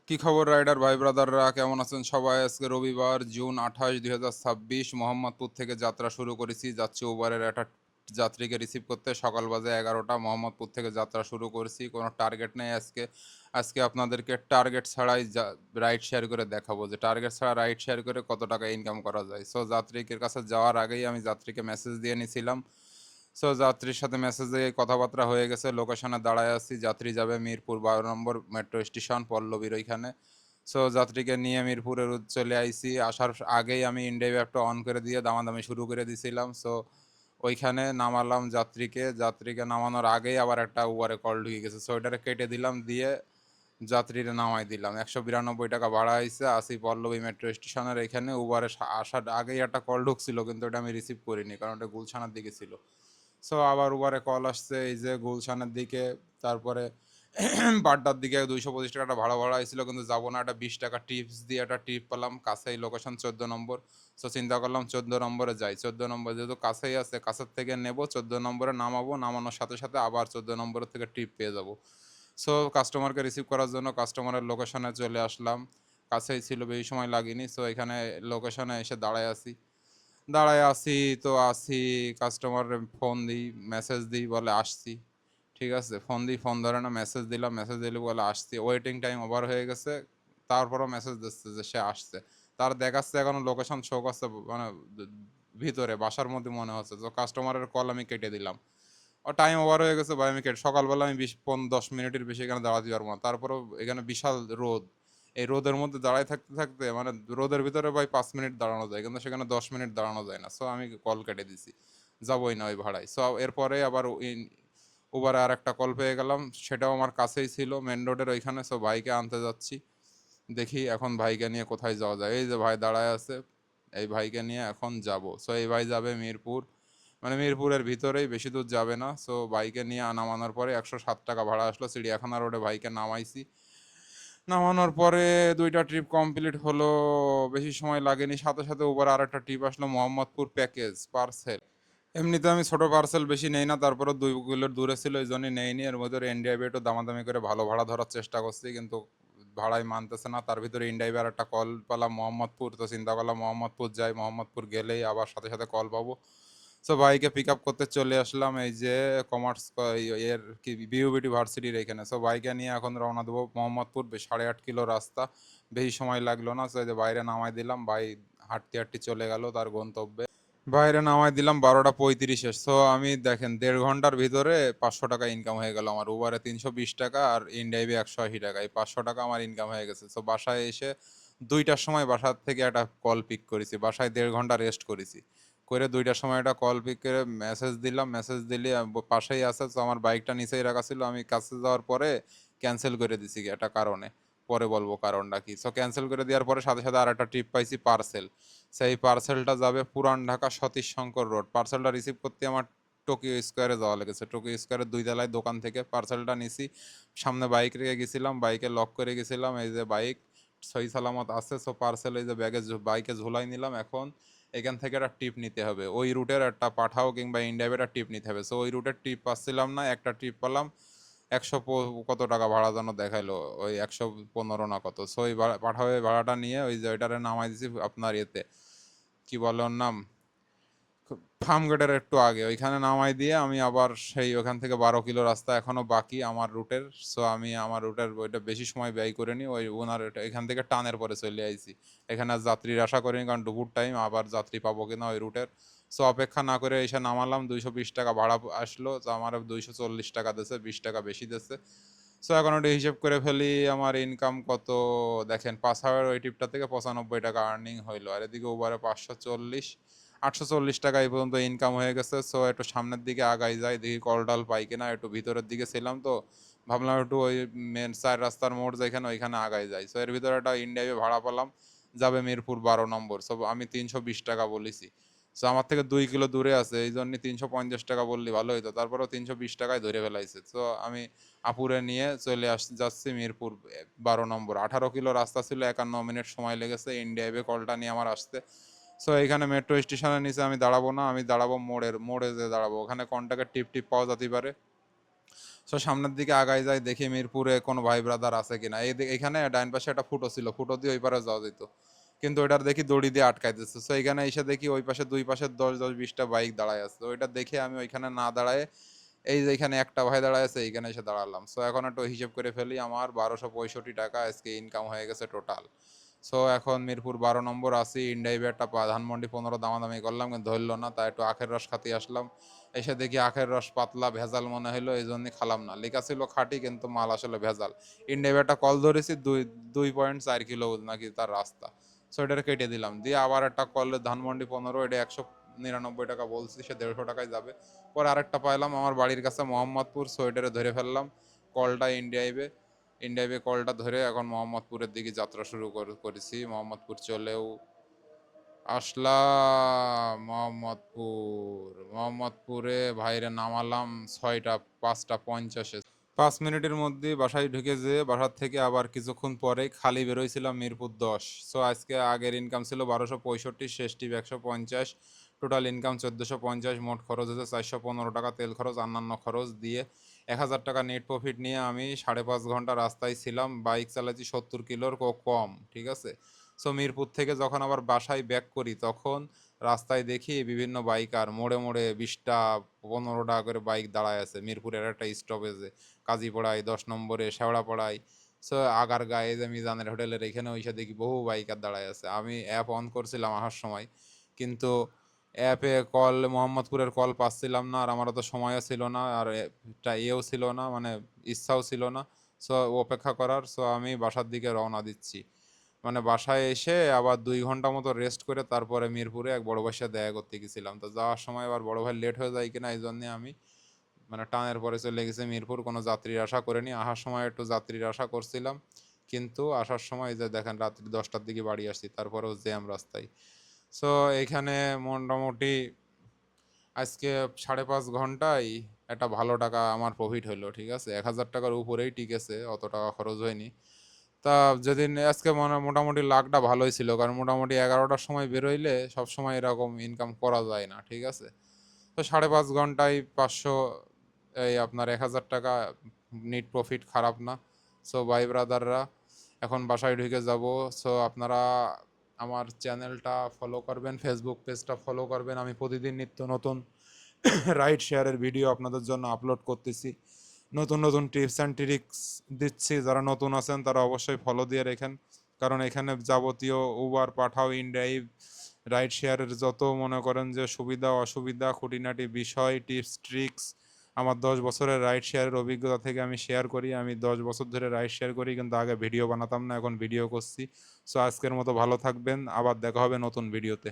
কি খবর রাইডার ভাই ব্রাদাররা, কেমন আছেন সবাই? আজকে রবিবার জুন 28, 2026 মোহাম্মদপুর থেকে যাত্রা শুরু করেছি। যাচ্ছি উবারের একটা যাত্রীকে রিসিভ করতে। সকাল বাজে 11টা, মোহাম্মদপুর থেকে যাত্রা শুরু করেছি। কোনো টার্গেট নেই আজকে। আজকে আপনাদেরকে টার্গেট ছাড়াই রাইড শেয়ার করে দেখাবো যে টার্গেট ছাড়া রাইড শেয়ার করে কত টাকা ইনকাম করা যায়। সো যাত্রীদের কাছে যাওয়ার আগেই আমি যাত্রীকে মেসেজ দিয়ে নিয়েছিলাম। সো যাত্রীর সাথে মেসেজ দিয়ে কথাবার্তা হয়ে গেছে। লোকেশনে দাঁড়ায় আছি। যাত্রী যাবে মিরপুর 12 নম্বর মেট্রো স্টেশন, পল্লবীর ওইখানে। সো যাত্রীকে নিয়ে মিরপুরে চলে আইছি। আসার আগেই আমি ইন্ডিয়া অ্যাপটা অন করে দিয়ে দামাদামি শুরু করে দিছিলাম। সো ওইখানে নামালাম যাত্রীকে। যাত্রীকে নামানোর আগেই আবার একটা উবারে কল ঢুকে গেছে। সো ওইটারে কেটে দিলাম, দিয়ে যাত্রীরা নামাই দিলাম। 192 টাকা ভাড়া হয়েছে। আসি পল্লবী মেট্রো স্টেশনের এখানে। উবারে আসার আগেই একটা কল ঢুকছিল, কিন্তু ওটা আমি রিসিভ করিনি কারণ ওটা গুলশানের দিকে ছিল। সো আবার উবারে কল আসছে এই যে গুলশানের দিকে। তারপরে বাড্ডার দিকে 225 টাকাটা ভাড়া ভাড়া হয়েছিল, কিন্তু যাবো না। একটা 20 টাকা টিপস দিয়ে একটা টিপ পেলাম কাছেই, লোকেশন 14 নম্বর। সো চিন্তা করলাম 14 নম্বরে যাই। 14 নম্বর যেহেতু কাছেই আছে, কাছের থেকে নেব, 14 নম্বরে নামাবো, নামানোর সাথে সাথে আবার 14 নম্বরের থেকে টিপ পেয়ে যাব। সো কাস্টমারকে রিসিভ করার জন্য কাস্টমারের লোকেশনে চলে আসলাম। কাছেই ছিল, বেশি সময় লাগেনি। সো এখানে লোকেশনে এসে দাঁড়ায় আছি। তো আসি, কাস্টমার ফোন দিই, মেসেজ দিই, বলে আসছি। ঠিক আছে, ফোন দিই, ফোন ধরে না। মেসেজ দিলাম, মেসেজ দিলে বলে আসছি। ওয়েটিং টাইম ওভার হয়ে গেছে। তারপরও মেসেজ দিচ্ছে যে সে আসছে। তার দেখাচ্ছে এখনো লোকেশন শো করছে, মানে ভিতরে বাসার মধ্যে মনে হচ্ছে। তো কাস্টমারের কল আমি কেটে দিলাম। ও টাইম ওভার হয়ে গেছে ভাই, আমি কেটে সকালবেলা আমি 10 মিনিটের বেশি এখানে দাঁড়াতে পারবো না। তারপরেও এখানে বিশাল রোদ। এই রোদের মধ্যে দাঁড়ায় থাকতে থাকতে মানে রোদের ভিতরে ভাই 5 মিনিট দাঁড়ানো যায়, কিন্তু সেখানে 10 মিনিট দাঁড়ানো যায় না। সো আমি কল কেটে দিছি, যাবোই না ওই ভাড়ায়। সো এরপরে আবার উবারে আর একটা কল পেয়ে গেলাম, সেটাও আমার কাছেই ছিল, মেন রোডের ওইখানে। সো ভাইকে আনতে যাচ্ছি। দেখি এখন ভাইকে নিয়ে কোথায় যাওয়া যায়। এই যে ভাই দাঁড়ায় আছে, এই ভাইকে নিয়ে এখন যাব। সো এই ভাই যাবে মিরপুর, মানে মিরপুরের ভিতরেই, বেশি দূর যাবে না। সো বাইকে নিয়ে নামানোর পরে 107 টাকা ভাড়া আসলো। চিড়িয়াখানা রোডে ভাইকে নামাইছি। নামানোর পরে 2টা ট্রিপ কমপ্লিট হলো, বেশি সময় লাগেনি। সাথে সাথে উপরে আর একটা ট্রিপ আসলো, মোহাম্মদপুর প্যাকেজ পার্সেল। এমনিতে আমি ছোট পার্সেল বেশি নেই না, তারপরে 2 কিলোর দূরে ছিল, এই জন্যই নেইনি। এর মধ্যে ইন্ডিয়াবে একটু দামাদামি করে ভালো ভাড়া ধরার চেষ্টা করছি, কিন্তু ভাড়াই মানতেছে না। তার ভিতরে ইন্ডিয়াবে আর একটা কল পেলাম মোহাম্মদপুর। তো চিন্তা করলাম মোহাম্মদপুর যাই, মোহাম্মদপুর গেলেই আবার সাথে সাথে কল পাবো। সো ভাইকে পিক আপ করতে চলে আসলাম এই যে কমার্স এর কি বিউবিটি ভার্সিটির এখানে। সো বাইকে নিয়ে এখন রওনা দেবো মোহাম্মদপুর। 8.5 কিলো রাস্তা, বেশি সময় লাগলো না। সো এই যে বাইরে নামাই দিলাম, ভাই হাঁটতে হাঁটতে চলে গেল তার গন্তব্যে। বাইরে নামাই দিলাম 12টা 35-এ। সো আমি দেখেন 1.5 ঘন্টার ভিতরে 500 টাকা ইনকাম হয়ে গেল আমার। উবারে 320 টাকা আর ইনড্রাইভে 180 টাকা, এই 500 টাকা আমার ইনকাম হয়ে গেছে। সো বাসায় এসে 2টার সময় বাসার থেকে একটা কল পিক করেছি। বাসায় 1.5 ঘন্টা রেস্ট করেছি, করে 2টার সময় একটা কল পিক করে মেসেজ দিলাম। মেসেজ দিলে পাশেই আছে। তো আমার বাইকটা নিচেই রাখা ছিল, আমি কাছে যাওয়ার পরে ক্যান্সেল করে দিছি একটা কারণে। পরে বলবো কারণটা কি। সো ক্যান্সেল করে দেওয়ার পরে সাথে সাথে আর একটা ট্রিপ পাইছি পার্সেল। সেই পার্সেলটা যাবে পুরান ঢাকা সতীশ শঙ্কর রোড। পার্সেলটা রিসিভ করতে আমার টোকিও স্কোয়ারে যাওয়া লেগেছে। টোকিও স্কোয়ারের 2 তলায় দোকান থেকে পার্সেলটা নিছি। সামনে বাইক রেখে গেছিলাম, বাইকে লক করে গেছিলাম। এই যে বাইক সহি সালামত আছে। সো পার্সেল এই যে ব্যাগে বাইকে ঝুলাই নিলাম। এখন এখান থেকে একটা টিপ নিতে হবে, ওই রুটের একটা পাঠাও কিংবা ইন্ডিয়াবে একটা টিপ নিতে হবে। সো ওই রুটের টিপ পাচ্ছিলাম না, একটা টিপ পেলাম। কত টাকা ভাড়া যেন দেখাইলো, ওই 115 না কত। সো ওই পাঠাও ভাড়াটা নিয়ে ওই যে ওইটারে নামাই দিছি আপনার ইয়েতে, কি বলে ওর নাম, ফার্মগেটের একটু আগে ওইখানে নামাই দিয়ে আমি আবার সেই ওখান থেকে 12 কিলো রাস্তা এখনো বাকি আমার রুটের। সো আমি আমার রুটের ওইটা বেশি সময় ব্যয় করিনি, ওই ওনার এখান থেকে টানের পরে চলে আইছি। এখানে আর যাত্রীর আশা করিনি, কারণ দুপুর টাইম, আবার যাত্রী পাবো কিনা ওই রুটের। সো অপেক্ষা না করে এসে নামালাম। 220 টাকা ভাড়া আসলো। তো আমার 240 টাকা দিয়েছে, 20 টাকা বেশি দিয়েছে। সো এখন ওটা হিসেব করে ফেলি, আমার ইনকাম কত দেখেন। 5 আওয়ার ওই টিপটা থেকে 95 টাকা আর্নিং হইলো। আর এদিকে ওভারে 540, 840 টাকা এই পর্যন্ত ইনকাম হয়ে গেছে। সো একটু সামনের দিকে আগাই যায়, দেখি কলডাল পাই কিনা। একটু ভিতরের দিকে ছিলাম, তো ভাবলাম একটু ওই মেন 4 রাস্তার মোড় যেখানে, ওইখানে আগাই যায়। সো এর ভিতরে একটা ইন্ডিয়াবে ভাড়া পেলাম, যাবে মিরপুর 12 নম্বর। সো আমি 320 টাকা বলেছি। সো আমার থেকে 2 কিলো দূরে আছে, এই জন্য 350 টাকা বললি ভালো হইতো। তারপরেও 320 টাকায় ধরে ফেলাইছে। তো আমি আপুরে নিয়ে চলে যাচ্ছি মিরপুর 12 নম্বর। 18 কিলো রাস্তা ছিল, 51 মিনিট সময় লেগেছে ইন্ডিয়াবে কলটা নিয়ে আমার আসতে। সো এখানে মেট্রো স্টেশনের নিচে আমি দাঁড়াবো না, আমি দাঁড়াবো মোড়ে যে দাঁড়াবো, ওখানে কন্টাক্টের টিপ টিপ পাওয়া যেতে পারে। সো সামনের দিকে আগায় যাই, দেখি মিরপুরে কোনো ভাই ব্রাদার আছে কিনা। এখানে ডাইন পাশে একটা ফুটো ছিল, ফুটো দিয়ে ওই পারে যাওয়া যেত, কিন্তু ওইটার দেখি দড়ি দিয়ে আটকাই দিচ্ছে। সো এখানে এসে দেখি ওই পাশে দুই পাশে 10-20টা বাইক দাঁড়ায় আছে। তো ওইটা দেখে আমি ওইখানে না দাঁড়ায় এই যে এখানে একটা ভাই দাঁড়ায় আছে এইখানে এসে দাঁড়ালাম। সো এখন একটু হিসেব করে ফেলি, আমার 1265 টাকা আজকে ইনকাম হয়ে গেছে টোটাল। সো এখন মিরপুর 12 নম্বর আসি, ইন্ডাইভে একটা ধানমন্ডি 15 দামাদামি করলাম, কিন্তু ধরলো না, তাই একটু আখের রস খাতে আসলাম। এসে দেখি আখের রস পাতলা ভেজাল মনে হলো, এই জন্যই খালাম না। লেখা ছিল খাঁটি, কিন্তু মাল আসলে ভেজাল। ইন্ডাইভে একটা কল ধরেছি, 2.4 কিলো নাকি তার রাস্তা। সো এটা কেটে দিলাম, দিয়ে আবার একটা কল ধানমন্ডি 15, এটা 199 টাকা বলছি, সে 150 টাকায় যাবে। পরে আরেকটা পাইলাম আমার বাড়ির কাছে মোহাম্মদপুর, সো এটারে ধরে ফেললাম। কলটা ইন্ডিয়াইবে, ইন্ডিয়াইবে কলটা ধরে এখন মোহাম্মদপুরের দিকে যাত্রা শুরু করেছি। মোহাম্মদপুর চলেও আসলাম। মোহাম্মদপুরে ভাইরে নামালাম 5:50-এ। 5 মিনিটের মধ্যে বাসায় ঢুকে যেয়ে বাসার থেকে আবার কিছুক্ষণ পরেই খালি বেরোইছিলাম মিরপুর 10। সো আজকে আগের ইনকাম ছিল 1265, শেষ টিপ 150, টোটাল ইনকাম 1450, মোট খরচ হচ্ছে 415 টাকা, তেল খরচ অন্যান্য খরচ দিয়ে 1000 টাকা নেট প্রফিট নিয়ে আমি 5.5 ঘন্টা রাস্তায় ছিলাম। বাইক চালাচ্ছি 70 কিলোর কম, ঠিক আছে। সো মিরপুর থেকে যখন আবার বাসায় ব্যাক করি, তখন রাস্তায় দেখি বিভিন্ন বাইকার মোড়ে মোড়ে 20টা 15 টাকা করে বাইক দাঁড়ায় আছে মিরপুরের একটা স্টপেজে, কাজীপাড়ায়, 10 নম্বরে, শেওড়াপাড়ায়। সো আগার গায়ে যে মিজানের হোটেলের এখানে ওইসে দেখি বহু বাইকার দাঁড়ায় আছে। আমি অ্যাপ অন করছিলাম আসার সময়, কিন্তু অ্যাপে কল, মোহাম্মদপুরের কল পাচ্ছিলাম না, আর আমারও তো সময়ও ছিল না, আর ইয়েও ছিল না, মানে ইচ্ছাও ছিল না সো অপেক্ষা করার। সো আমি বাসার দিকে রওনা দিচ্ছি, মানে বাসায় এসে আবার 2 ঘন্টা মতো রেস্ট করে তারপরে মিরপুরে এক বড় ভাইয়ের সাথে দেখা করতে গেছিলাম। তো যাওয়ার সময় আবার বড় ভাই লেট হয়ে যায় কিনা এই জন্যে আমি মানে টানের পরে চলে গেছি মিরপুর, কোনো যাত্রীর আশা করিনি। আসার সময় একটু যাত্রীর আশা করছিলাম, কিন্তু আসার সময় এই যে দেখেন রাত্রি 10টার দিকে বাড়ি আসছি, তারপরেও জ্যাম রাস্তায়। সো এখানে মোটামুটি আজকে 5.5 ঘন্টায় একটা ভালো টাকা আমার প্রফিট হলো, ঠিক আছে। 1000 টাকার উপরেই টিকেছে, অত টাকা খরচ হয়নি। তা যেদিন আজকে মোটামুটি লাকটা ভালোই ছিল, কারণ মোটামুটি 11টার সময় বেরোইলে সবসময় এরকম ইনকাম করা যায় না, ঠিক আছে। তো 5.5 ঘন্টায় 500, এই আপনার 1000 টাকা নিট প্রফিট, খারাপ না। সো ভাই ব্রাদাররা এখন বাসায় ঢুকে যাব। সো আপনারা আমার চ্যানেলটা ফলো করবেন, ফেসবুক পেজটা ফলো করবেন। আমি প্রতিদিন নিত্য নতুন রাইড শেয়ারের ভিডিও আপনাদের জন্য আপলোড করতেছি, নতুন নতুন টিপস অ্যান্ড ট্রিক্স দিচ্ছি। যারা নতুন আছেন তারা অবশ্যই ফলো দিয়ে রেখেন, কারণ এখানে যাবতীয় উবার, পাঠাও, ইনড্রাইভ, রাইড শেয়ারের যত মনে করেন যে সুবিধা অসুবিধা, খুঁটিনাটি বিষয়, টিপস ট্রিক্স আমার 10 বছরের রাইড শেয়ারের অভিজ্ঞতা থেকে আমি শেয়ার করি। আমি 10 বছর ধরে রাইড শেয়ার করি, কিন্তু আগে ভিডিও বানাতাম না, এখন ভিডিও করছি। সো আজকের মতো ভালো থাকবেন, আবার দেখা হবে নতুন ভিডিওতে।